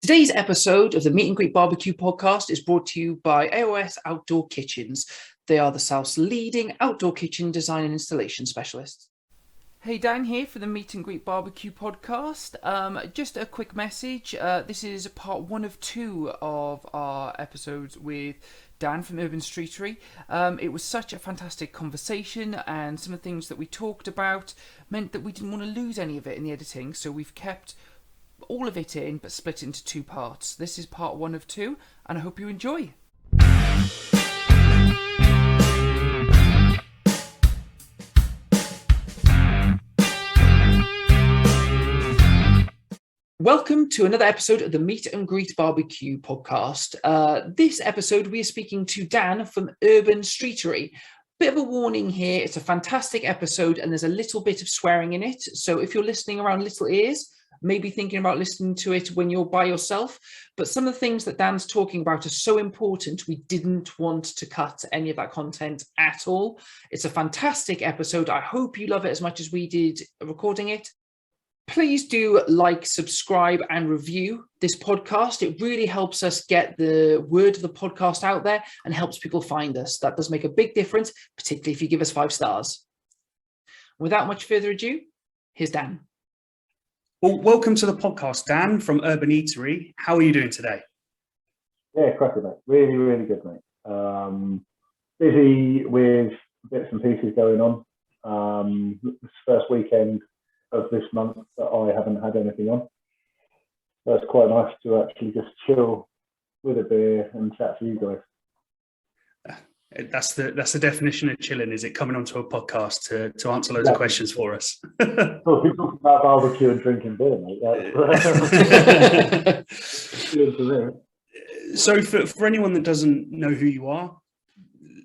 Today's episode of the Meet and Greet Barbecue podcast is brought to you by AOS Outdoor Kitchens. They are the South's leading outdoor kitchen design and installation specialists. Hey, Dan here for the Meet and Greet Barbecue podcast. Just a quick message. This is part one of two of our episodes with Dan from Urban Streatery. It was such a fantastic conversation, and some of the things that we talked about meant that we didn't want to lose any of it in the editing, so we've kept all of it in, but split it into two parts. This is part one of two, and I hope you enjoy. Welcome to another episode of the Meet and Greet Barbecue podcast. This episode, we are speaking to Dan from Urban Streatery. Bit of a warning here, it's a fantastic episode and there's a little bit of swearing in it. So if you're listening around little ears, maybe thinking about listening to it when you're by yourself. But some of the things that Dan's talking about are so important, we didn't want to cut any of that content at all. It's a fantastic episode. I hope you love it as much as we did recording it. Please do like, subscribe, and review this podcast. It really helps us get the word of the podcast out there and helps people find us. That does make a big difference, particularly if you give us 5 stars. Without much further ado, here's Dan. Well, welcome to the podcast, Dan from Urban Eatery. How are you doing today? Yeah, cracking, mate. Really, really good, mate. Busy with bits and pieces going on. This first weekend of this month that I haven't had anything on. So it's quite nice to actually just chill with a beer and chat to you guys. That's the definition of chilling, is it? Coming onto a podcast to answer loads of questions for us. Talking about barbecue and drinking beer, mate. So for anyone that doesn't know who you are,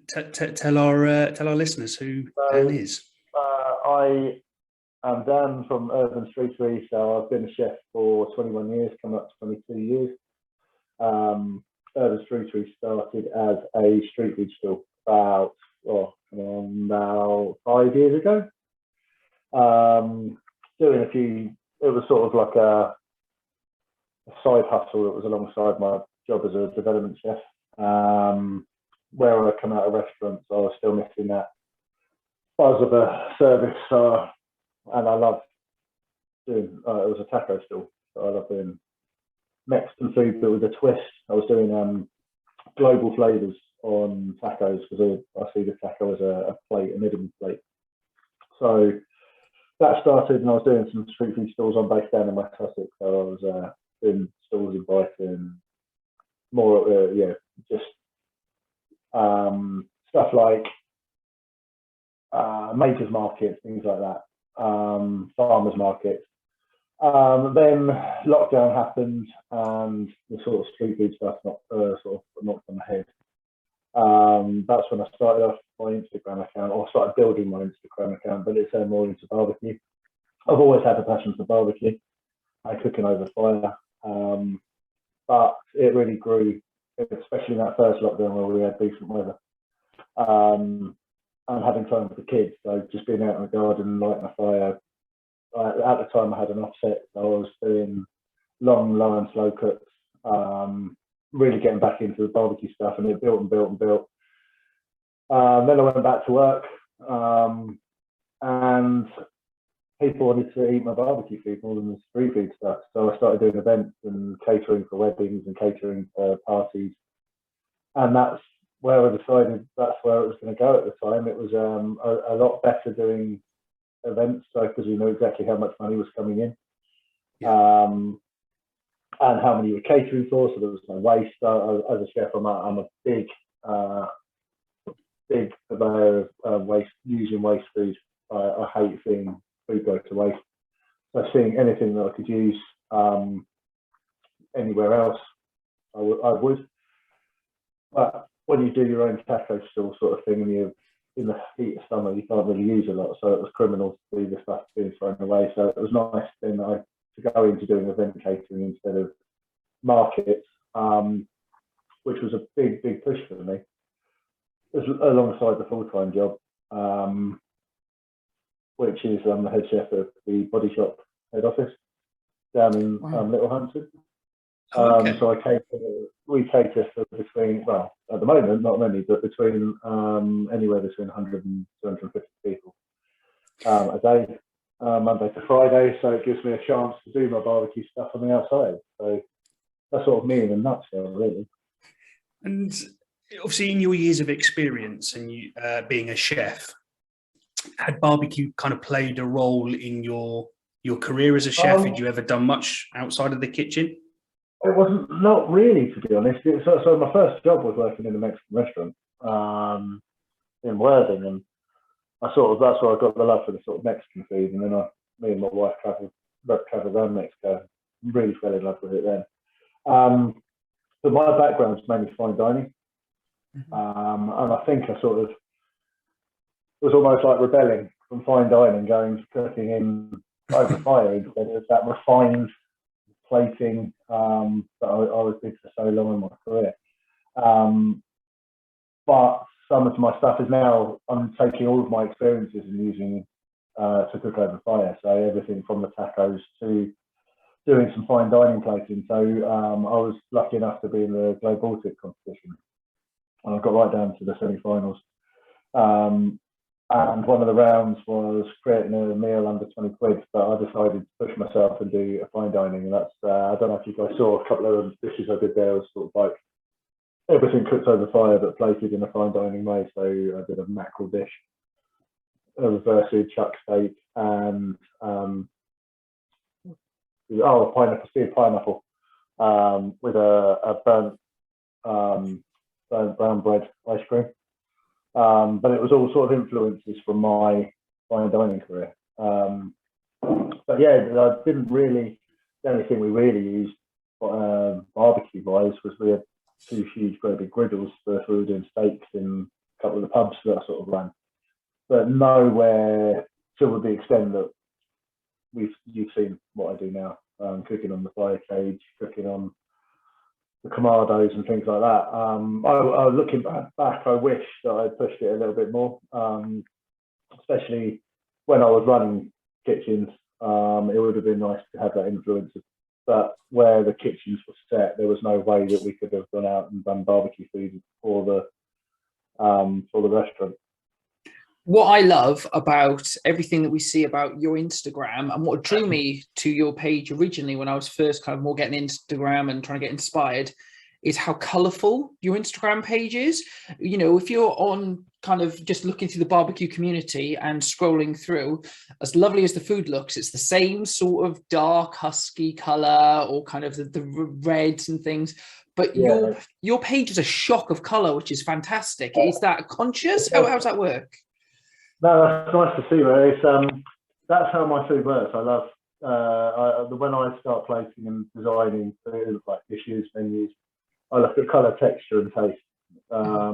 tell our listeners who Dan is. I am Dan from Urban Streatery. So I've been a chef for 21 years, coming up to 22 years. Urban Streatery started as a street food stall about 5 years ago. Doing a few, it was sort of like a side hustle that was alongside my job as a development chef. Where I come out of restaurants, I was still missing that buzz of a service. And I love doing, it was a taco stall, so I love doing Mexican food, but with a twist. I was doing global flavors on tacos because I see the taco as a plate, a minimum plate. So that started, and I was doing some street food stalls. I'm based down in West Sussex, so I was doing stalls in Brighton, more, just stuff like makers markets, things like that, farmers markets. Then lockdown happened and the sort of street food stuff knocked on the head. That's when I started off my Instagram account, or started building my Instagram account, but it turned more into barbecue. I've always had a passion for barbecue and cooking over fire, but it really grew, especially in that first lockdown where we had decent weather. And having time with the kids, so just being out in the garden and lighting a fire. At the time I had an offset, so I was doing long, low and slow cooks, really getting back into the barbecue stuff, and it built and built and built. Then I went back to work, and people wanted to eat my barbecue food more than the street food stuff. So I started doing events and catering for weddings and catering for parties. And that's where I decided that's where it was going to go at the time. It was a lot better doing events, so because we knew exactly how much money was coming in, and how many you were catering for, so there was no waste. As a chef, I'm a big purveyor of waste, using waste food. I hate seeing food go to waste. So seeing anything that I could use anywhere else, I would. But when you do your own taco stall sort of thing, and you're in the heat of summer, you can't really use a lot, so it was criminal to see the stuff being thrown away. So it was nice then to go into doing event catering instead of markets, which was a big push for me, alongside the full-time job, which is I'm the head chef of the Body Shop head office down in Little Hampstead. Okay. So we cater for between, well, at the moment, not many, but between anywhere between 100 and 250 people a day, Monday to Friday. So it gives me a chance to do my barbecue stuff on the outside. So that's sort of me in a nutshell, really. And obviously, in your years of experience and you being a chef, had barbecue kind of played a role in your career as a chef? Had you ever done much outside of the kitchen? It wasn't, not really, to be honest. So my first job was working in a Mexican restaurant in Worthing, and that's where I got the love for the sort of Mexican food. And then me and my wife traveled around Mexico, really fell in love with it then. But my background is mainly fine dining, and I think I sort of was almost like rebelling from fine dining, going to cooking in over fire instead of that refined plating that I was did for so long in my career. But some of my stuff is now, I'm taking all of my experiences and using to cook over fire. So everything from the tacos to doing some fine dining plating. So I was lucky enough to be in the Globe Baltic competition, and I got right down to the semi-finals. And one of the rounds was creating a meal under 20 quid, but I decided to push myself and do a fine dining. And that's, I don't know if you guys saw a couple of dishes I did there. Was sort of like everything cooked over fire, but plated in a fine dining way. So I did a mackerel dish, a reverse chuck steak, and stewed pineapple with a burnt brown bread ice cream. But it was all sort of influences from my fine dining career. But yeah, I didn't really, the only thing we really used barbecue wise was we had two huge great big griddles for we were doing steaks in a couple of the pubs that I sort of ran. But nowhere to the extent that you've seen what I do now, cooking on the fire cage, cooking on the Kamados and things like that. I looking back, I wish that I pushed it a little bit more, especially when I was running kitchens. It would have been nice to have that influence, but where the kitchens were set, there was no way that we could have gone out and done barbecue food for the restaurant. What I love about everything that we see about your Instagram, and what drew me to your page originally when I was first kind of more getting Instagram and trying to get inspired, is how colourful your Instagram page is. You know, if you're on kind of just looking through the barbecue community and scrolling through, as lovely as the food looks, it's the same sort of dark husky colour, or kind of the reds and things. But yeah, your page is a shock of colour, which is fantastic. Is that conscious? How does that work? No, that's nice to see. It's that's how my food works. I love when I start plating and designing food, like dishes, menus, I look at colour, texture, and taste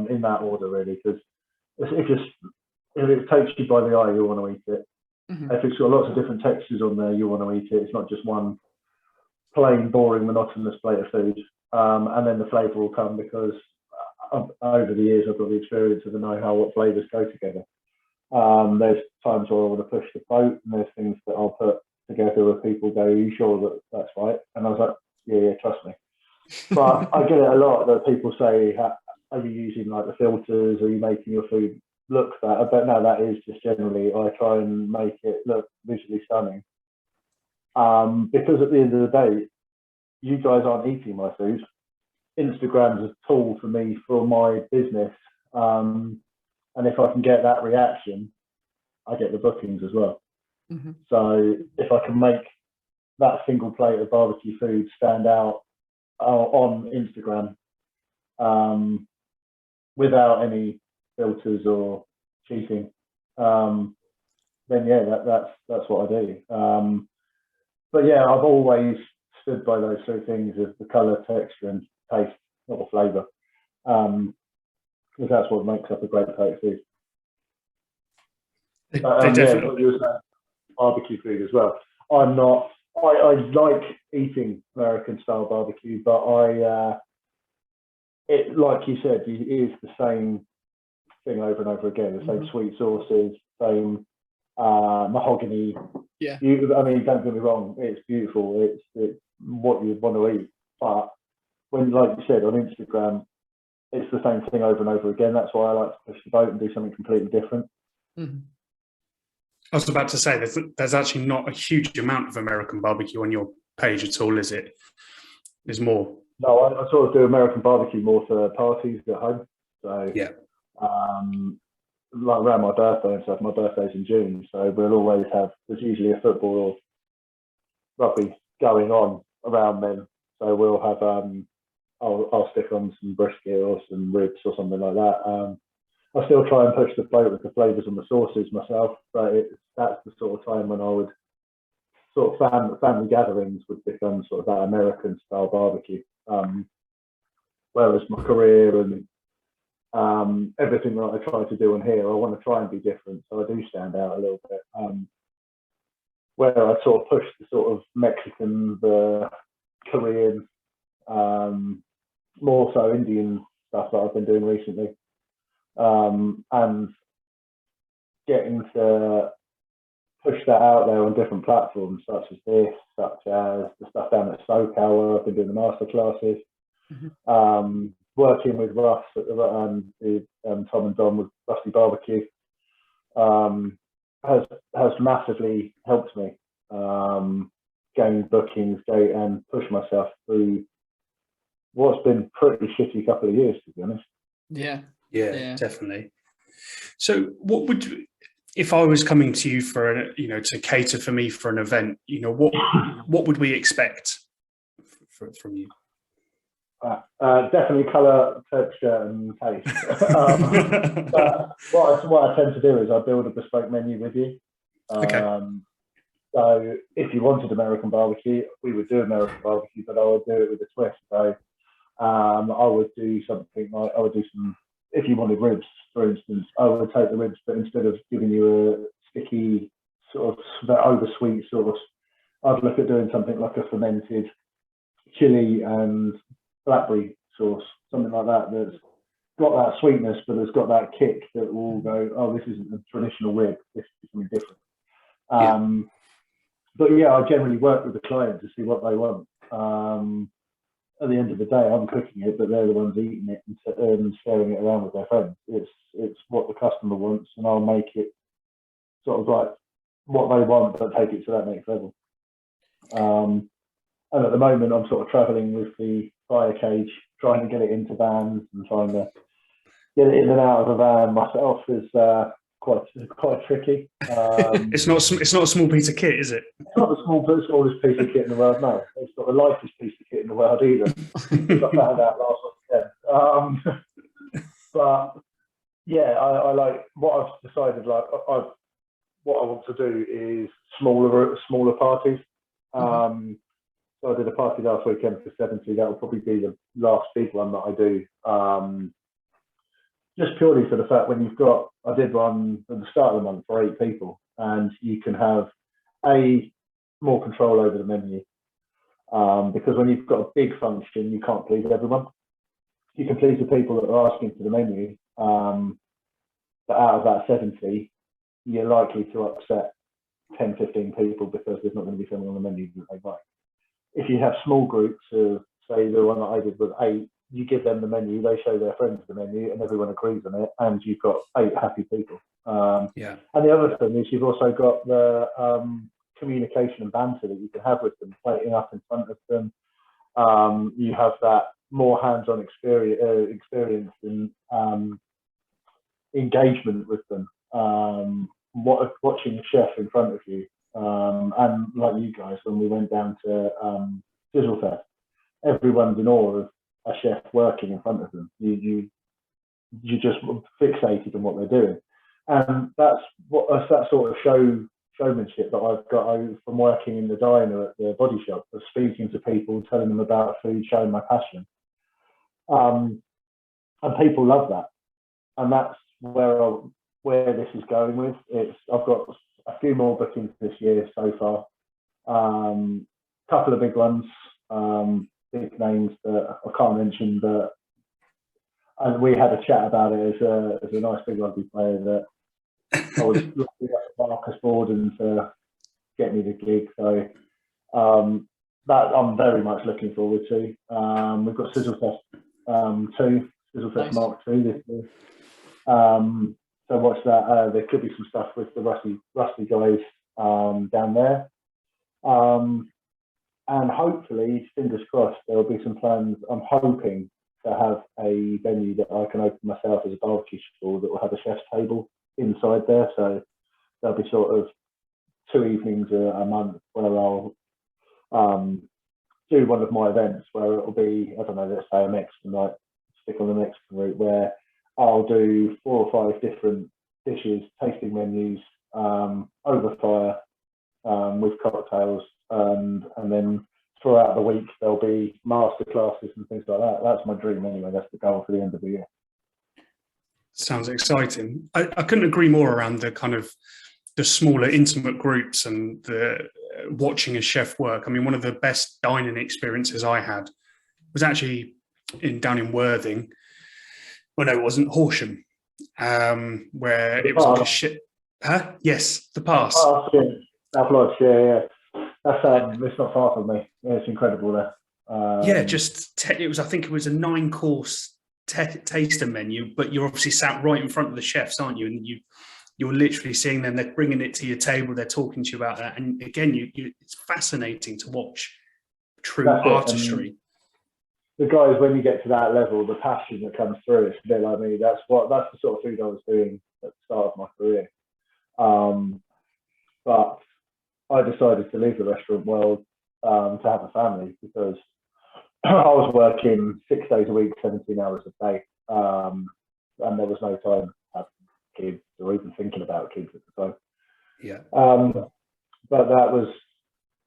in that order, really. Because if it takes you by the eye, you want to eat it. If it's got lots of different textures on there, you want to eat it. It's not just one plain, boring, monotonous plate of food. And then the flavour will come because over the years I've got the experience of the know-how what flavours go together. There's times where I want to push the boat, and there's things that I'll put together where people go, "Are you sure that that's right?" And I was like, "Yeah, trust me." But I get it a lot that people say, "Are you using like the filters? Are you making your food look that?" But no, that is just generally I try and make it look visually stunning. Because at the end of the day, you guys aren't eating my food. Instagram's a tool for me for my business. And if I can get that reaction, I get the bookings as well. So if I can make that single plate of barbecue food stand out on Instagram without any filters or cheating, then yeah, that's what I do. But yeah, I've always stood by those three things of the colour, texture, and taste, not the flavour. Because that's what makes up a great plate of food. Definitely. Yeah, barbecue food as well. I like eating American style barbecue, but it, like you said, it is the same thing over and over again. The same sweet sauces, same mahogany. Yeah. I mean, don't get me wrong, it's beautiful. It's what you'd want to eat, but when, like you said, on Instagram, it's the same thing over and over again. That's why I like to push the boat and do something completely different. Mhm. I was about to say there's actually not a huge amount of American barbecue on your page at all, is it? There's more. No, I sort of do American barbecue more for parties at home. So Yeah. Like around my birthday and stuff. My birthday's in June, so we'll always have. There's usually a football or rugby going on around then. So we'll have. I'll stick on some brisket or some ribs or something like that. I still try and push the boat with the flavours and the sauces myself, but that's the sort of time when I would sort of family gatherings would become sort of that American style barbecue. Whereas my career and everything that I try to do on here, I want to try and be different, so I do stand out a little bit. Where I sort of push the sort of Mexican, the Korean, more so Indian stuff that I've been doing recently, and getting to push that out there on different platforms, such as this, such as the stuff down at SoCal where I've been doing the master classes. Mm-hmm. Working with Russ and Tom and Don with Rusty Barbecue has massively helped me gain bookings, and push myself through what's been pretty shitty couple of years, to be honest. Yeah, definitely. So, what would, if I was coming to you for to cater for me for an event, what would we expect from you? Definitely colour, texture, and taste. But what I tend to do is I build a bespoke menu with you. Okay. So if you wanted American barbecue, we would do American barbecue, but I would do it with a twist. So I would do something like, if you wanted ribs, for instance, I would take the ribs, but instead of giving you a sticky sort of over-sweet sauce, I'd look at doing something like a fermented chile and blackberry sauce, something like that, that's got that sweetness, but it's got that kick that will go, oh, this isn't a traditional rib, this is something different. But yeah, I generally work with the client to see what they want. At the end of the day, I'm cooking it, but they're the ones eating it and sharing it around with their friends. It's what the customer wants, and I'll make it sort of like what they want, but take it to that next level. And at the moment, I'm sort of travelling with the fire cage, trying to get it into vans and trying to get it in and out of a van myself is quite tricky. It's not a small piece of kit, is it? It's not the smallest piece of kit in the world. No, it's not the lightest piece of kit in the world either. I found out last weekend. But yeah, I like what I've decided. Like what I want to do is smaller parties. So I did a party last weekend for 70. That will probably be the last big one that I do. Just purely for the fact I did one at the start of the month for 8 people, and you can have more control over the menu. Because when you've got a big function, you can't please everyone. You can please the people that are asking for the menu, but out of that 70, you're likely to upset 10, 15 people because there's not going to be something on the menu that they like. If you have small groups of, say, the one that I did with 8, you give them the menu, they show their friends the menu, and everyone agrees on it, and you've got 8 happy people. And the other thing is you've also got the communication and banter that you can have with them, plating up in front of them. You have that more hands-on experience and engagement with them. Watching the chef in front of you. And like you guys, when we went down to Sizzle Fest, everyone's in awe of a chef working in front of them. You just fixated on what they're doing, and that's that sort of showmanship that I've got from working in the diner at the body shop, of speaking to people, telling them about food, showing my passion, and people love that, and that's where this is going with. I've got a few more bookings this year so far. Couple of big ones, big names that I can't mention, but we had a chat about it as a nice big rugby player that I was lucky enough for Marcus Borden to get me the gig. So that I'm very much looking forward to. We've got Sizzle Fest 2, Sizzle Fest Nice. Mark 2 this year. So watch that. There could be some stuff with the Rusty guys down there. And hopefully, fingers crossed, there'll be some plans. I'm hoping to have a venue that I can open myself as a barbecue stall that will have a chef's table inside there. So there'll be sort of 2 evenings a month where I'll do one of my events where it'll be, I don't know, let's say a Mexican night, stick on the Mexican route, where I'll do 4 or 5 different dishes, tasting menus, over fire, with cocktails, and then throughout the week there'll be master classes and things like that. That's my dream anyway. That's the goal for the end of the year. Sounds exciting. I couldn't agree more around the kind of the smaller intimate groups and the watching a chef work. I mean, one of the best dining experiences I had was actually down in Worthing. Well, no, it wasn't, Horsham, where it was like a ship. Huh? Yes, the pass. South Lodge, yeah. That's it's not far from me. Yeah, it's incredible there. Yeah, it was. I think it was a 9-course taster menu, but you're obviously sat right in front of the chefs, aren't you? And you're literally seeing them. They're bringing it to your table. They're talking to you about that. And again, it's fascinating to watch true artistry. The guys, when you get to that level, the passion that comes through, it's a bit like me. That's the sort of food I was doing at the start of my career. But I decided to leave the restaurant world to have a family because I was working 6 days a week, 17 hours a day, and there was no time to have kids or even thinking about kids at the time. Yeah. But that was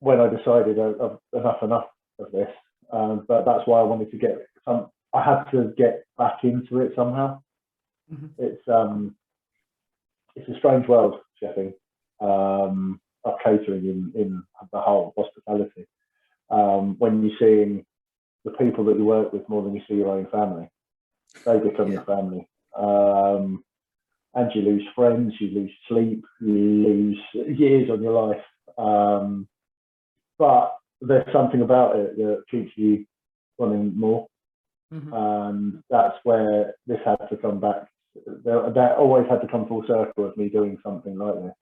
when I decided enough of this. But that's why I wanted to get some. I had to get back into it somehow. Mm-hmm. It's a strange world, chefing, of catering in the whole hospitality. When you're seeing the people that you work with more than you see your own family, they become your family. And you lose friends, you lose sleep, you lose years on your life. But there's something about it that keeps you wanting more. Mm-hmm. And that's where this had to come back. That always had to come full circle of me doing something like this,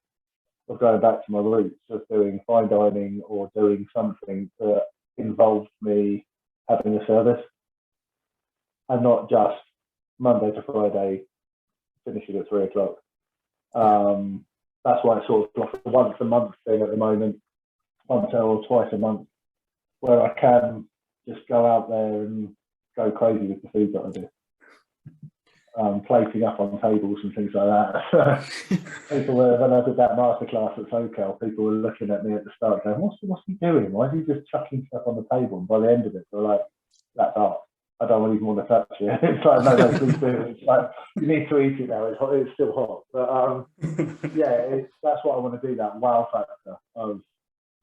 of going back to my roots of doing fine dining or doing something that involved me having a service and not just Monday to Friday finishing at 3 o'clock. That's why it's sort of like a once a month thing at the moment, once or twice a month, where I can just go out there and go crazy with the food that I do. Plating up on tables and things like that. People were, when I did that masterclass at SoCal, people were looking at me at the start going, what's he doing? Why is he just chucking stuff on the table? And by the end of it, they're like, that's art. I don't even want to touch it. It's like, no, please do. It's like, you need to eat it now. It's hot. It's still hot. But yeah, that's what I want to do, that wow factor of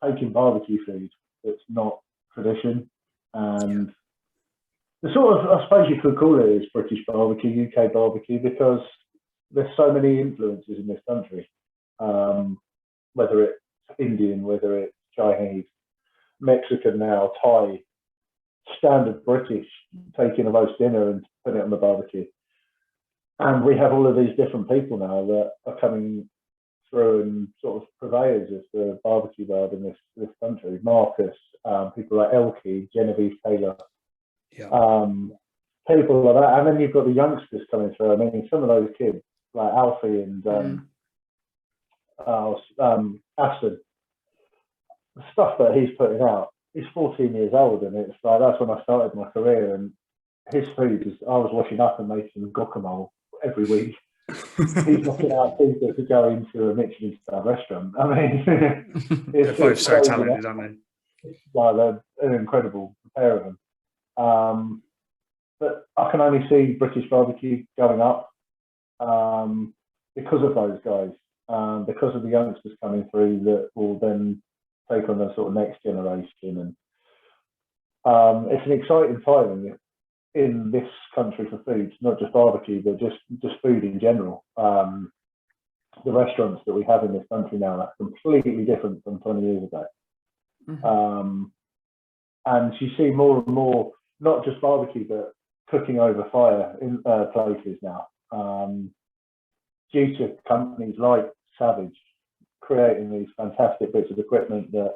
taking barbecue food that's not tradition and the sort of, I suppose you could call it is British barbecue, UK barbecue, because there's so many influences in this country, whether it's Indian, whether it's Chinese, Mexican now, Thai, standard British, taking a roast dinner and putting it on the barbecue. And we have all of these different people now that are coming through and sort of purveyors of the barbecue world in this country. Marcus, people like Elkie, Genevieve Taylor, people like that. And then you've got the youngsters coming through. I mean, some of those kids like Alfie and Aston, the stuff that he's putting out, he's 14 years old, and it's like, that's when I started my career, and his food is, I was washing up and making guacamole every week. He's looking out people to go into a Michelin star restaurant. I mean, they're both so talented, aren't they? Like, they're an incredible pair of them. But I can only see British barbecue going up because of those guys, because of the youngsters coming through that will then take on the sort of next generation. And it's an exciting time in this country for food, not just barbecue, but just food in general. The restaurants that we have in this country now are completely different from 20 years ago. Mm-hmm. And you see more and more, not just barbecue, but cooking over fire in places now, due to companies like Savage creating these fantastic bits of equipment that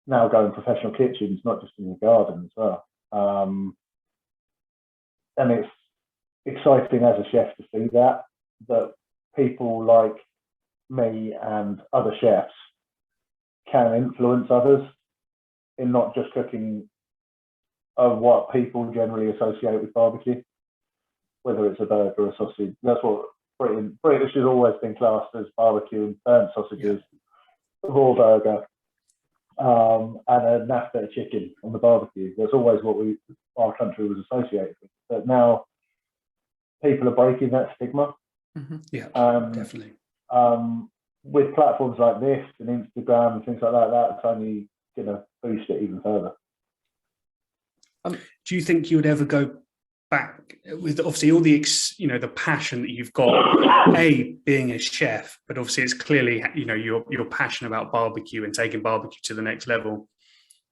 now go in professional kitchens, not just in the garden as well. And it's exciting as a chef to see that people like me and other chefs can influence others in not just cooking of what people generally associate with barbecue, whether it's a burger or a sausage. That's what British has always been classed as: barbecue and burnt sausages, raw burger, and a nice bit of chicken on the barbecue. That's always what our country was associated with. But now people are breaking that stigma. Mm-hmm. Yeah, definitely. With platforms like this and Instagram and things like that, that's only going to boost it even further. Do you think you would ever go back with, obviously, all the the passion that you've got, being a chef, but obviously it's clearly you're passionate about barbecue and taking barbecue to the next level?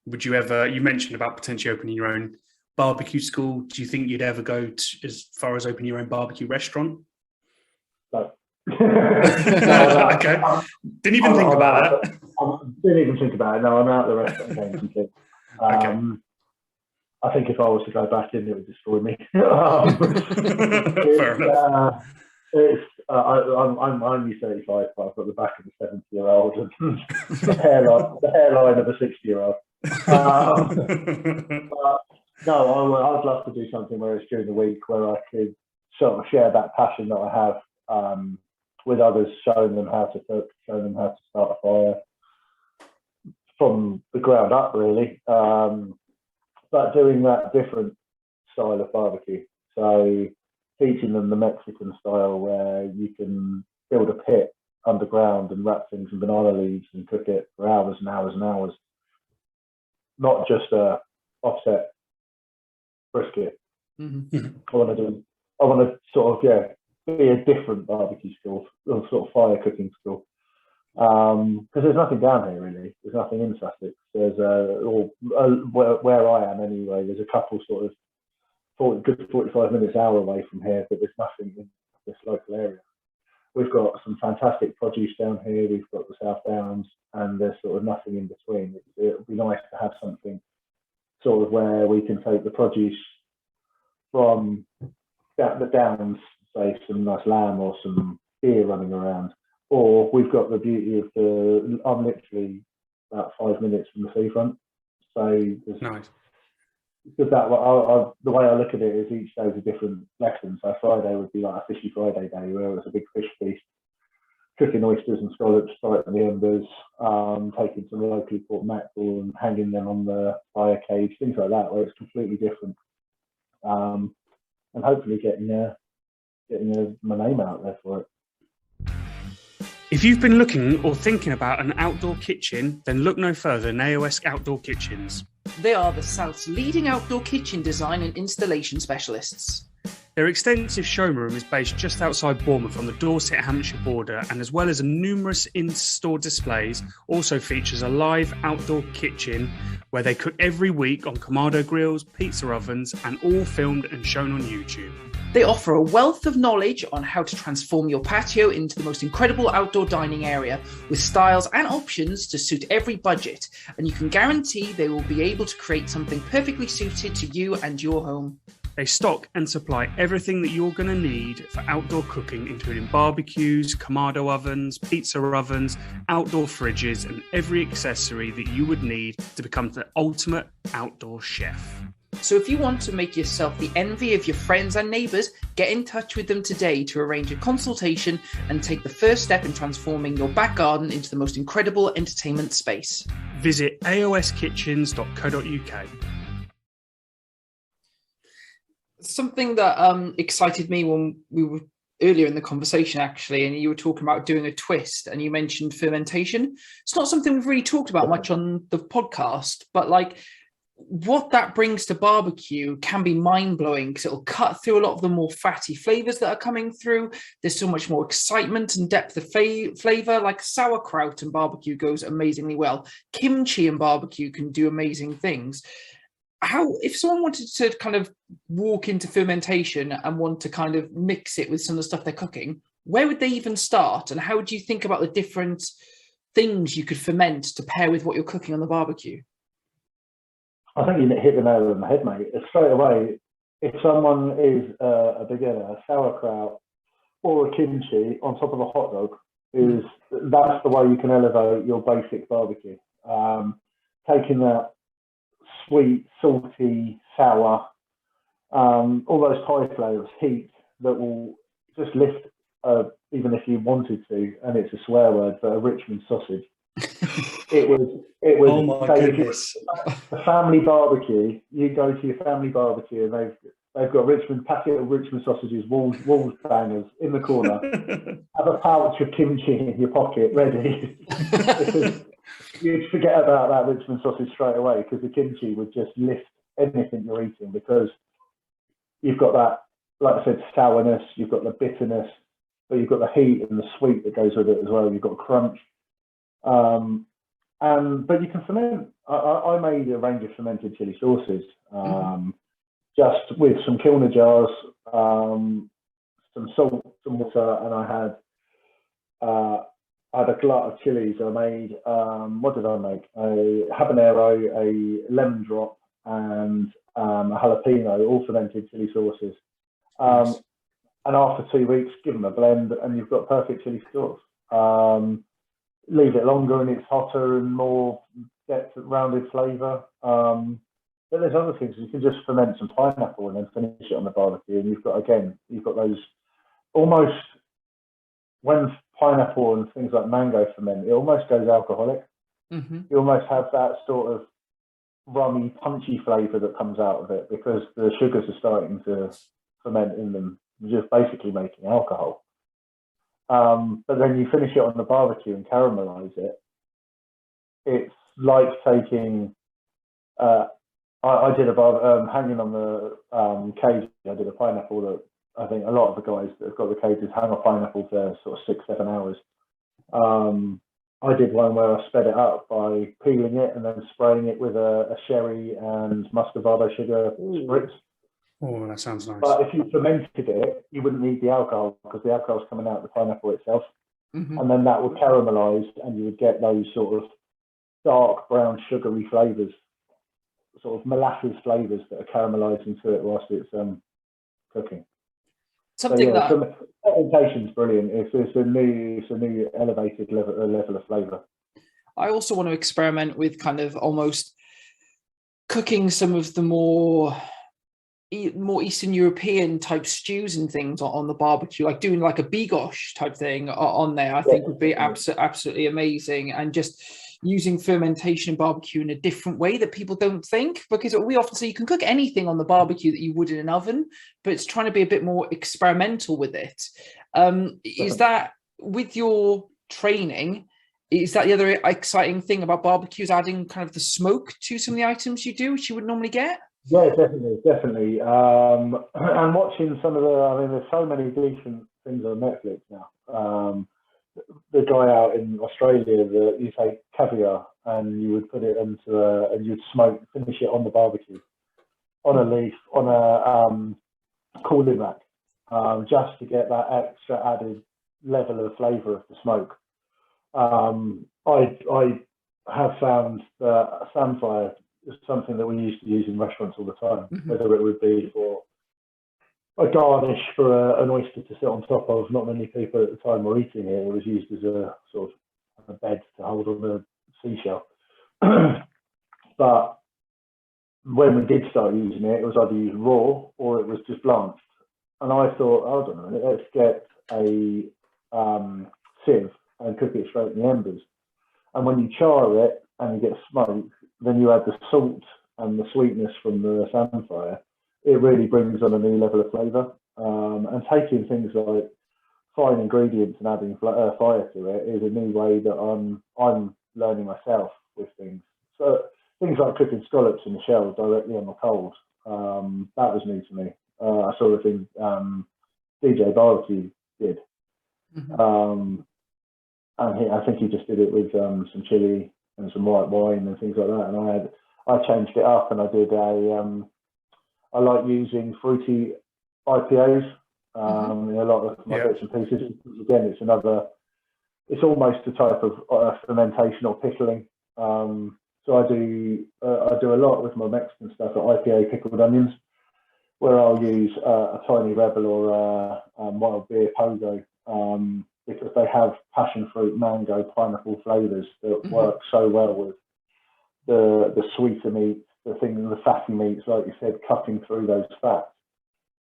Would you ever? You mentioned about potentially opening your own barbecue school. Do you think you'd ever go as far as open your own barbecue restaurant? No. Okay. Didn't even think about that. Didn't even think about it. No, I'm out of the restaurant game completely. Okay. I think if I was to go back in, it would destroy me. Fair enough. I'm only 35, but I've got the back of a 70-year-old and the hairline of a 60-year-old. No, I'd love to do something where it's during the week where I could sort of share that passion that I have with others, showing them how to cook, showing them how to start a fire from the ground up, really. But doing that different style of barbecue. So teaching them the Mexican style, where you can build a pit underground and wrap things in banana leaves and cook it for hours and hours and hours. Not just a offset brisket. Mm-hmm. I want to sort of be a different barbecue school, or sort of fire cooking school. Because there's nothing down here really. There's nothing in Sussex. There's where I am anyway. There's a couple sort of 45 minutes, hour away from here, but there's nothing in this local area. We've got some fantastic produce down here. We've got the South Downs, and there's sort of nothing in between. It would be nice to have something sort of where we can take the produce from the Downs, say some nice lamb or some deer running around. Or we've got the beauty of I'm literally about 5 minutes from the seafront. So there's nice. Because the way I look at it is each day is a different lesson. So Friday would be like a fishy Friday day, where it's a big fish feast, cooking oysters and scallops right in the embers, taking some locally caught mackerel and hanging them on the fire cage, things like that, where it's completely different. And hopefully getting my name out there for it. If you've been looking or thinking about an outdoor kitchen, then look no further than AOS Outdoor Kitchens. They are the South's leading outdoor kitchen design and installation specialists. Their extensive showroom is based just outside Bournemouth on the Dorset-Hampshire border, and as well as numerous in-store displays, also features a live outdoor kitchen where they cook every week on Kamado grills, pizza ovens, and all filmed and shown on YouTube. They offer a wealth of knowledge on how to transform your patio into the most incredible outdoor dining area, with styles and options to suit every budget, and you can guarantee they will be able to create something perfectly suited to you and your home. They stock and supply everything that you're going to need for outdoor cooking, including barbecues, Kamado ovens, pizza ovens, outdoor fridges, and every accessory that you would need to become the ultimate outdoor chef. So if you want to make yourself the envy of your friends and neighbours, get in touch with them today to arrange a consultation and take the first step in transforming your back garden into the most incredible entertainment space. Visit aoskitchens.co.uk. Something that excited me when we were earlier in the conversation, actually, and you were talking about doing a twist, and you mentioned fermentation. It's not something we've really talked about much on the podcast, but like, what that brings to barbecue can be mind-blowing, because it'll cut through a lot of the more fatty flavors that are coming through. There's so much more excitement and depth of flavor. Like sauerkraut and barbecue goes amazingly well. Kimchi and barbecue can do amazing things. How, if someone wanted to kind of walk into fermentation and want to kind of mix it with some of the stuff they're cooking, where would they even start? And how do you think about the different things you could ferment to pair with what you're cooking on the barbecue? I think you hit the nail on the head, mate. Straight away, if someone is a beginner, sauerkraut or a kimchi on top of a hot dog that's the way you can elevate your basic barbecue. Taking that sweet, salty, sour, all those Thai flavors, heat that will just lift, even if you wanted to, and it's a swear word, but a Richmond sausage. It was. Oh my goodness! A family barbecue. You go to your family barbecue, and they've got packet of Richmond sausages, walls bangers in the corner. Have a pouch of kimchi in your pocket, ready. You'd forget about that Richmond sausage straight away, because the kimchi would just lift anything you're eating, because you've got that, like I said, sourness. You've got the bitterness, but you've got the heat and the sweet that goes with it as well. You've got crunch. But you can ferment. I made a range of fermented chili sauces, just with some kilner jars, some salt, some water, and I had a glut of chilies. I made, what did I make? A habanero, a lemon drop, and a jalapeno, all fermented chili sauces. Nice. And after 2 weeks, give them a blend, and you've got perfect chili sauce. Leave it longer and it's hotter and more depth, rounded flavour. But there's other things. You can just ferment some pineapple and then finish it on the barbecue, and you've got those almost, when pineapple and things like mango ferment, it almost goes alcoholic. You almost have that sort of rummy, punchy flavour that comes out of it, because the sugars are starting to ferment in them, just basically making alcohol. But then you finish it on the barbecue and caramelize it. It's like taking, I did hanging on the cage, I did a pineapple that I think a lot of the guys that have got the cages hang a pineapple for sort of 6-7 hours. I did one where I sped it up by peeling it and then spraying it with a sherry and muscovado sugar spritz. Oh, that sounds nice. But if you fermented it, you wouldn't need the alcohol, because the alcohol is coming out of the pineapple itself. And then that would caramelize, and you would get those sort of dark brown sugary flavors, sort of molasses flavors that are caramelizing to it whilst it's cooking. Fermentation's brilliant. It's a new elevated level of flavor. I also want to experiment with kind of almost cooking some of the more Eastern European type stews and things on the barbecue, like doing like a bigos type thing on there. I think would be absolutely amazing, and just using fermentation and barbecue in a different way that people don't think, because we often say you can cook anything on the barbecue that you would in an oven, but it's trying to be a bit more experimental with it. Is that, with your training, is that the other exciting thing about barbecues, adding kind of the smoke to some of the items you do, which you would normally get? Yeah, definitely. And watching some of there's so many decent things on Netflix now. The guy out in Australia that you take caviar and you would put it into and you'd finish it on the barbecue, on a leaf, on a cooling rack, just to get that extra added level of flavour of the smoke. I have found that samphire is something that we used to use in restaurants all the time, whether it would be for a garnish for an oyster to sit on top of. Not many people at the time were eating it. It was used as a sort of a bed to hold on the seashell. But when we did start using it, it was either used raw or it was just blanched. And I thought, hold on a minute, let's get a sieve and cook it straight in the embers. And when you char it and you get smoke, then you add the salt and the sweetness from the samphire. It really brings on a new level of flavour. And taking things like fine ingredients and adding fire to it is a new way that I'm learning myself with things. So things like cooking scallops in the shell directly on the coals. That was new to me. I saw the thing DJ Barbecue did. And I think he just did it with some chili and some white wine and things like that. And I changed it up, and I did I like using fruity IPAs in a lot of my bits and pieces. Again, it's almost a type of fermentation or pickling. So I do a lot with my Mexican stuff at IPA pickled onions, where I'll use a tiny rebel or a wild beer pogo, because they have passion fruit, mango, pineapple flavors that work so well with the sweeter meats, the fatty meats, like you said, cutting through those fats.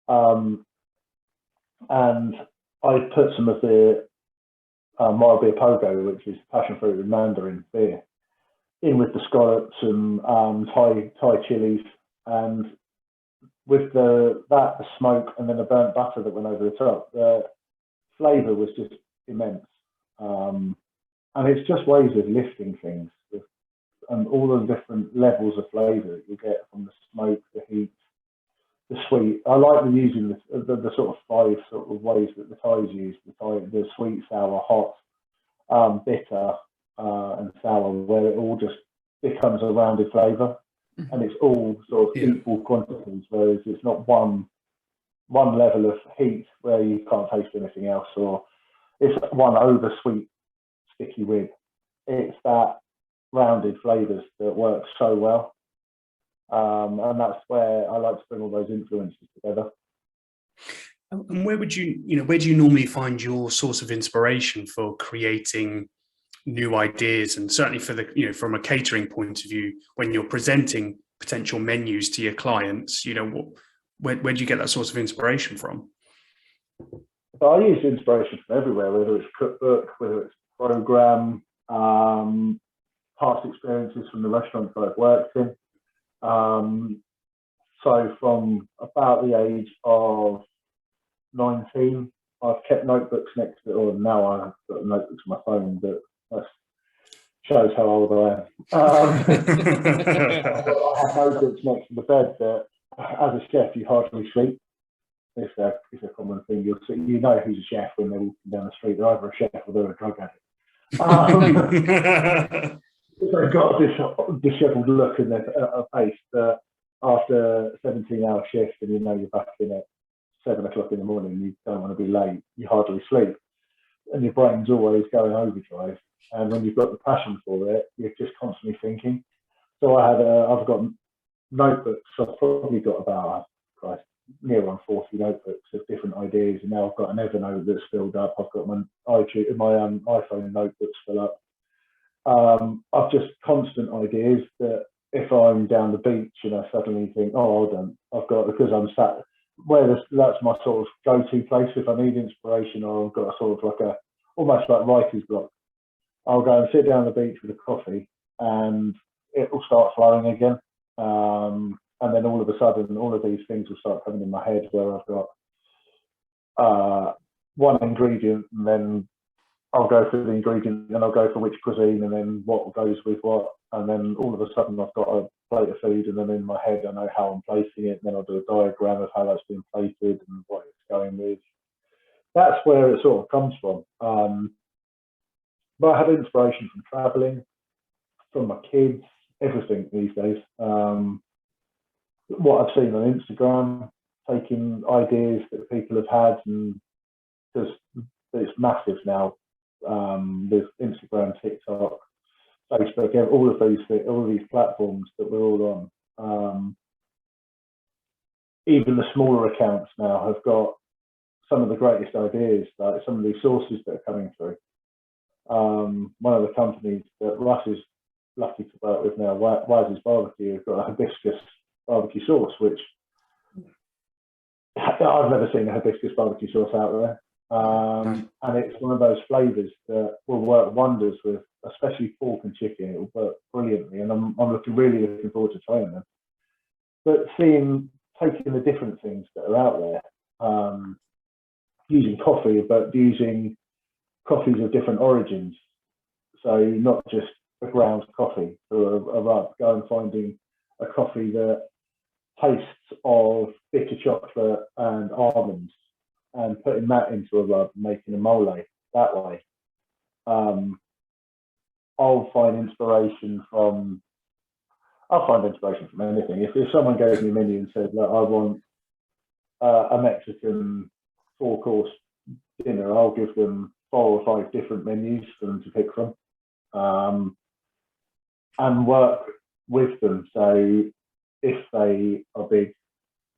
And I put some of the mild beer pogo, which is passion fruit and mandarin beer, in with the scallops and Thai chilies, and with the smoke and then the burnt butter that went over the top, the flavour was just immense. And it's just ways of lifting things, and all the different levels of flavour that you get from the smoke, the heat, the sweet. I like using the sort of 5 sort of ways that the Thais use: the sweet, sour, hot, bitter, and sour, where it all just becomes a rounded flavour, and it's all sort of equal quantities. Whereas it's not one level of heat where you can't taste anything else, or it's one over sweet, sticky rib. It's that rounded flavours that work so well. And that's where I like to bring all those influences together. And where do you normally find your source of inspiration for creating new ideas? And certainly for from a catering point of view, when you're presenting potential menus to your clients, where do you get that source of inspiration from? But I use inspiration from everywhere, whether it's cookbook, whether it's program, past experiences from the restaurants that I've worked in. So from about the age of 19, I've kept notebooks next to it, or now I've got notebooks on my phone, but that shows how old I am. I have notebooks next to the bed that, as a chef, you hardly sleep. It's a common thing. You'll see, who's a chef when they're walking down the street. They're either a chef or they're a drug addict. They've got this dishevelled look in their face that after a 17-hour shift, and you're back in at 7 o'clock in the morning, you don't want to be late, you hardly sleep, and your brain's always going overdrive. And when you've got the passion for it, you're just constantly thinking. So I've got notebooks. I've probably got about near on 40 notebooks of different ideas, and now I've got an Evernote that's filled up. I've got my iPhone notebooks filled up. I've just constant ideas that if I'm down the beach and I suddenly think, hold on, because I'm sat that's my sort of go-to place if I need inspiration, or I've got a sort of almost like writer's block. I'll go and sit down the beach with a coffee, and it will start flowing again. And then all of a sudden, all of these things will start coming in my head, where I've got one ingredient, and then I'll go for the ingredient, and I'll go for which cuisine, and then what goes with what, and then all of a sudden I've got a plate of food, and then in my head I know how I'm placing it, and then I'll do a diagram of how that's been plated and what it's going with. That's where it sort of comes from. But I have inspiration from traveling, from my kids, everything these days. What I've seen on Instagram, taking ideas that people have had, and because it's massive now. With Instagram, TikTok, Facebook, all of these platforms that we're all on. Even the smaller accounts now have got some of the greatest ideas, like some of these sources that are coming through. One of the companies that Russ is lucky to work with now, Waz's Barbecue, has got a hibiscus barbecue sauce, which I've never seen a hibiscus barbecue sauce out there. And it's one of those flavours that will work wonders with, especially pork and chicken. It will work brilliantly, and I'm really looking forward to trying them. But taking the different things that are out there, using coffee, but using coffees of different origins. So not just a ground coffee or a rub, go and finding a coffee that tastes of bitter chocolate and almonds and putting that into a rub and making a mole that way. I'll find inspiration from anything. If someone gave me a menu and said, look, I want a Mexican 4-course dinner, I'll give them 4 or 5 different menus for them to pick from, and work with them. So if they are big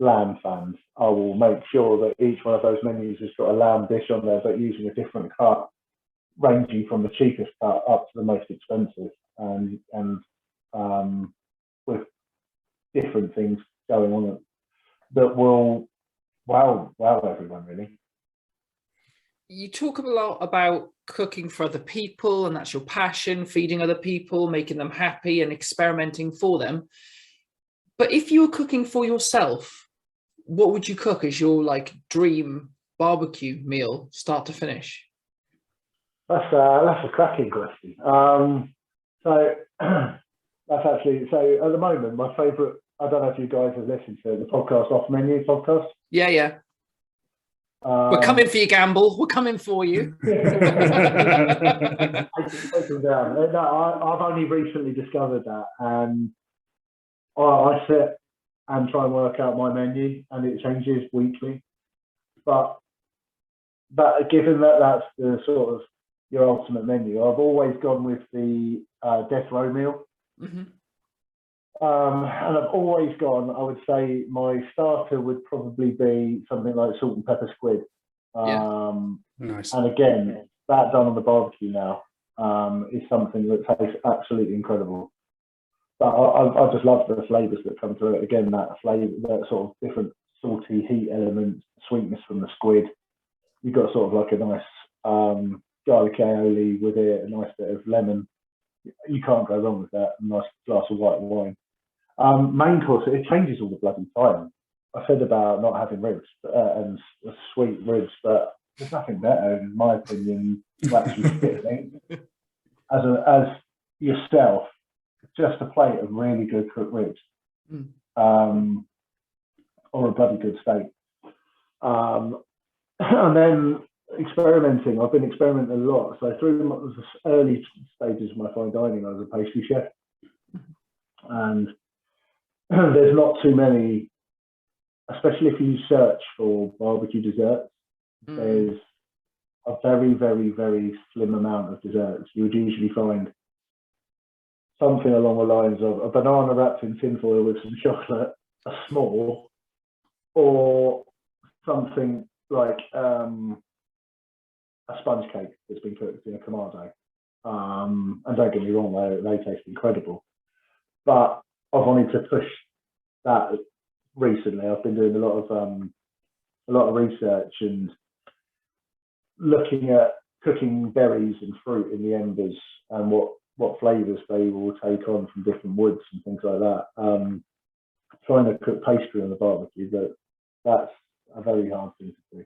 lamb fans, I will make sure that each one of those menus has got a lamb dish on there, but using a different cut, ranging from the cheapest cut up to the most expensive, and with different things going on that will wow everyone, really. You talk a lot about cooking for other people, and that's your passion, feeding other people, making them happy and experimenting for them. But if you were cooking for yourself, what would you cook as your like dream barbecue meal, start to finish? That's a cracking question. So that's actually, so at the moment, my favourite, I don't know if you guys have listened to the podcast, Off Menu podcast. Yeah. We're coming for you, Gamble. We're coming for you. I take them down. No, I've only recently discovered that, and I sit and try and work out my menu, and it changes weekly. But given that that's the sort of your ultimate menu, I've always gone with the death row meal. Mm-hmm. And I've always gone, I would say my starter would probably be something like salt and pepper squid. Nice. And again, that done on the barbecue now is something that tastes absolutely incredible. But I just love the flavours that come through it. Again, that flavour, that sort of different salty heat element, sweetness from the squid. You've got sort of like a nice garlic aioli with it, a nice bit of lemon. You can't go wrong with that. A nice glass of white wine. Main course, it changes all the bloody time. I said about not having ribs and sweet ribs, but there's nothing better, in my opinion, to actually sit as yourself, just a plate of really good cooked ribs, or a bloody good steak. And then experimenting. I've been experimenting a lot. So through the early stages of my fine dining, I was a pastry chef, and there's not too many, especially if you search for barbecue desserts. There's a very, very, very slim amount of desserts. You would usually find something along the lines of a banana wrapped in tinfoil with some chocolate, a s'more, or something like a sponge cake that's been cooked in a kamado. And don't get me wrong, they taste incredible. But I've wanted to push that recently. I've been doing a lot of research and looking at cooking berries and fruit in the embers and what flavours they will take on from different woods and things like that. Trying to cook pastry on the barbecue, but that's a very hard thing to do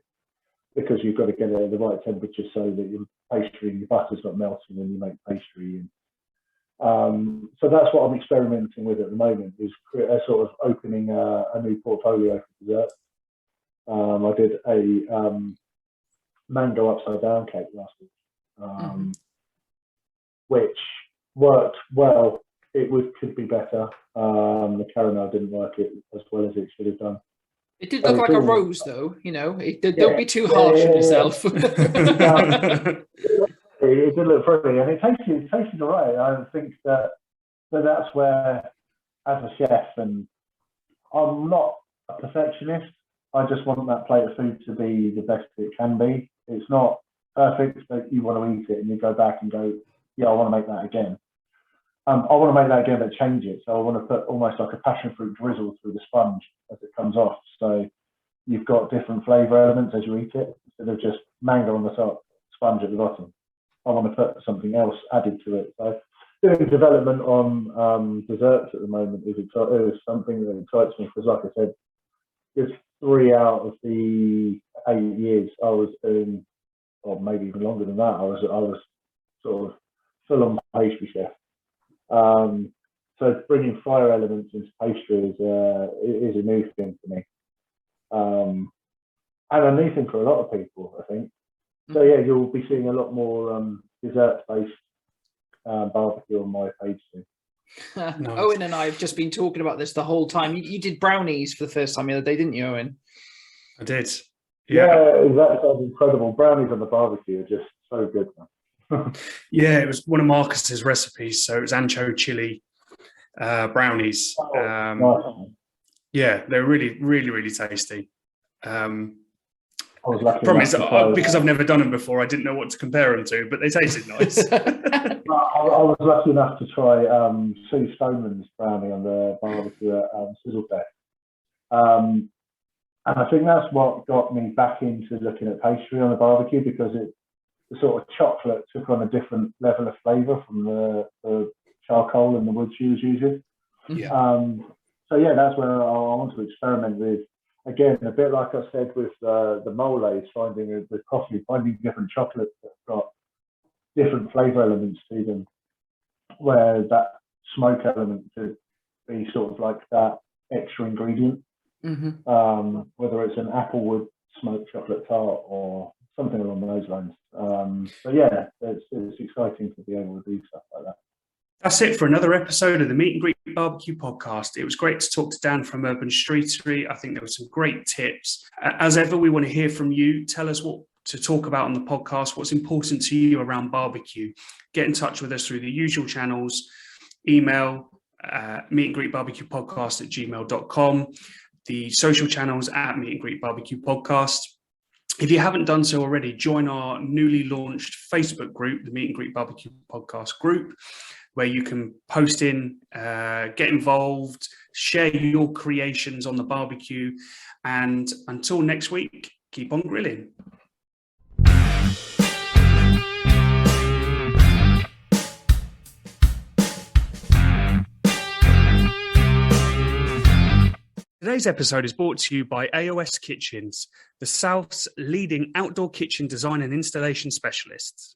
because you've got to get it at the right temperature so that your pastry and your butter's not melting when you make pastry. And so that's what I'm experimenting with at the moment, is sort of opening a new portfolio for dessert. I did a mango upside down cake last week, which worked well. It could be better. The caramel didn't work as well as it should have done. It did look like a rose, though. You know, don't be too harsh on yourself. It did look pretty, and it tasted all right. I think that's where, as a chef, and I'm not a perfectionist. I just want that plate of food to be the best it can be. It's not perfect, but you want to eat it and you go back and go, yeah, I want to make that again. I want to make that again, but change it. So I want to put almost like a passion fruit drizzle through the sponge as it comes off. So you've got different flavour elements as you eat it, instead of just mango on the top, sponge at the bottom. I want to put something else added to it. So doing development on desserts at the moment is something that excites me, because, like I said, it's 3 out of the 8 years I was doing, or maybe even longer than that, I was sort of full-on pastry chef. So bringing fire elements into pastry is a new thing for me, and a new thing for a lot of people, I think. So yeah, you'll be seeing a lot more dessert-based barbecue on my page soon. Nice. Owen and I have just been talking about this the whole time. You did brownies for the first time the other day, didn't you, Owen? I did. Yeah, that sounds incredible. Brownies on the barbecue are just so good, man. Yeah, it was one of Marcus's recipes. So it was Ancho chile brownies. Nice. Yeah, they're really, really, really tasty. I was lucky Problem is, enough to try because I've never done them before, I didn't know what to compare them to, but they tasted nice. I was lucky enough to try Sue Stoneman's brownie on the barbecue at Sizzle Fest. And I think that's what got me back into looking at pastry on the barbecue, because the sort of chocolate took on a different level of flavour from the charcoal and the wood she was using. Yeah. So yeah, that's where I want to experiment with. Again, a bit like I said with the moles, finding different chocolates that have got different flavour elements to them, where that smoke element could be sort of like that extra ingredient, whether it's an applewood smoked chocolate tart or something along those lines. So yeah, it's exciting to be able to do stuff like that. That's it for another episode of the Meet and Greet Barbecue Podcast. It was great to talk to Dan from Urban Streatery. I think there were some great tips. As ever, we want to hear from you. Tell us what to talk about on the podcast, what's important to you around barbecue. Get in touch with us through the usual channels, email, meet and greet barbecue podcast at gmail.com, the social channels at Meet and Greet Barbecue Podcast. If you haven't done so already, join our newly launched Facebook group, the Meet and Greet Barbecue Podcast group, where you can post in, get involved, share your creations on the barbecue. And until next week, keep on grilling. Today's episode is brought to you by AOS Kitchens, the South's leading outdoor kitchen design and installation specialists.